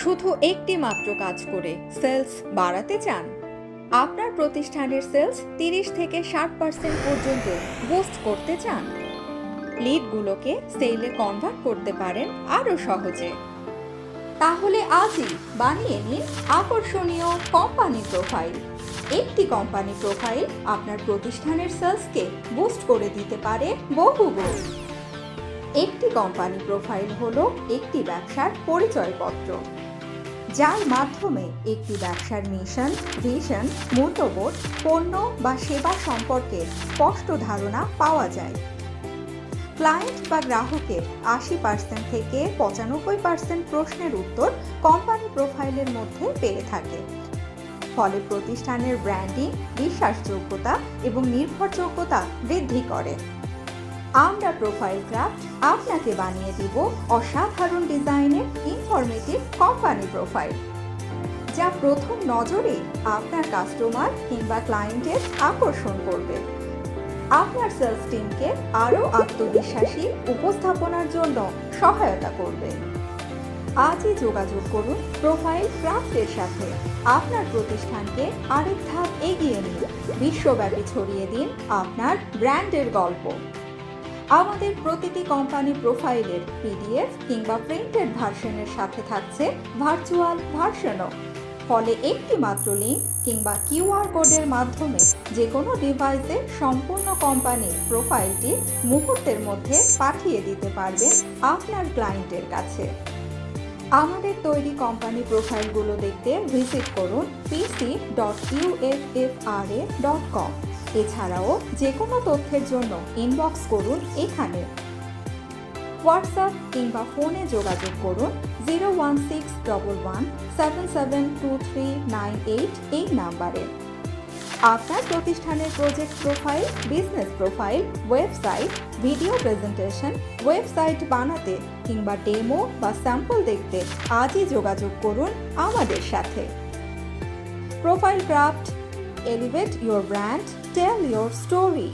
শুধু একটি মাত্র কাজ করে সেলস বাড়াতে চান? আপনার প্রতিষ্ঠানের সেলস 30 থেকে 60% পর্যন্ত বুস্ট করতে চান? লিডগুলোকে সেলে কনভার্ট করতে পারেন আরও সহজে। তাহলে আজই বানিয়ে নিন আকর্ষণীয় কোম্পানি প্রোফাইল। একটি কোম্পানি প্রোফাইল আপনার প্রতিষ্ঠানের সেলসকে বুস্ট করে দিতে পারে বহুগুণ। একটি কোম্পানি প্রোফাইল হলো একটি ব্যবসার পরিচয়পত্র, যার মাধ্যমে একটি ব্যবসার মিশন, ভিশন, মূল্যবোধ, পণ্য বা সেবা সম্পর্কে স্পষ্ট ধারণা পাওয়া যায়। ক্লায়েন্ট বা গ্রাহকের 80% থেকে 95% প্রশ্নের উত্তর কোম্পানি প্রোফাইলের মধ্যে পেয়ে থাকে। ফলে প্রতিষ্ঠানের ব্র্যান্ডিং, বিশ্বাসযোগ্যতা এবং নির্ভরযোগ্যতা বৃদ্ধি করে। আমরা প্রোফাইল ক্রাফট আপনাকে বানিয়ে দিব অসাধারণ ডিজাইনের ইনফরমেটিভ কোম্পানি প্রোফাইল, যা প্রথম নজরে আপনার কাস্টমার কিংবা ক্লায়েন্টের আকর্ষণ করবে। আপনার সেলস টিমকে আরও আত্মবিশ্বাসী উপস্থাপনার জন্য সহায়তা করবে। আজই যোগাযোগ করুন প্রোফাইল ক্রাফটের সাথে। আপনার প্রতিষ্ঠানকে আরেক ধাপ এগিয়ে নিন, বিশ্বব্যাপী ছড়িয়ে দিন আপনার ব্র্যান্ডের গল্প। আমাদের প্রতিটি কোম্পানি প্রোফাইলের পিডিএফ কিংবা প্রিন্টেড ভার্সনের সাথে থাকছে ভার্চুয়াল ভার্সনও। ফলে একটি মাত্র লিঙ্ক কিংবা কিউআর কোডের মাধ্যমে যে কোনো ডিভাইসে সম্পূর্ণ কোম্পানির প্রোফাইলটি মুহূর্তের মধ্যে পাঠিয়ে দিতে পারবেন আপনার ক্লায়েন্টের কাছে। আমাদের তৈরি কোম্পানি প্রোফাইলগুলো দেখতে ভিজিট করুন pc.uffra.com। এছাড়াও যে কোনো তথ্যের জন্য ইনবক্স করুন এখানে। হোয়াটসঅ্যাপ কিংবা ফোনে যোগাযোগ করুন 01611772398 এই নাম্বারে। আপনার প্রতিষ্ঠানের project profile, business profile, website, video presentation, website বানাতে কিংবা ডেমো বা স্যাম্পল দেখতে আজই যোগাযোগ করুন আমাদের সাথে। Profile craft, elevate your brand, tell your story.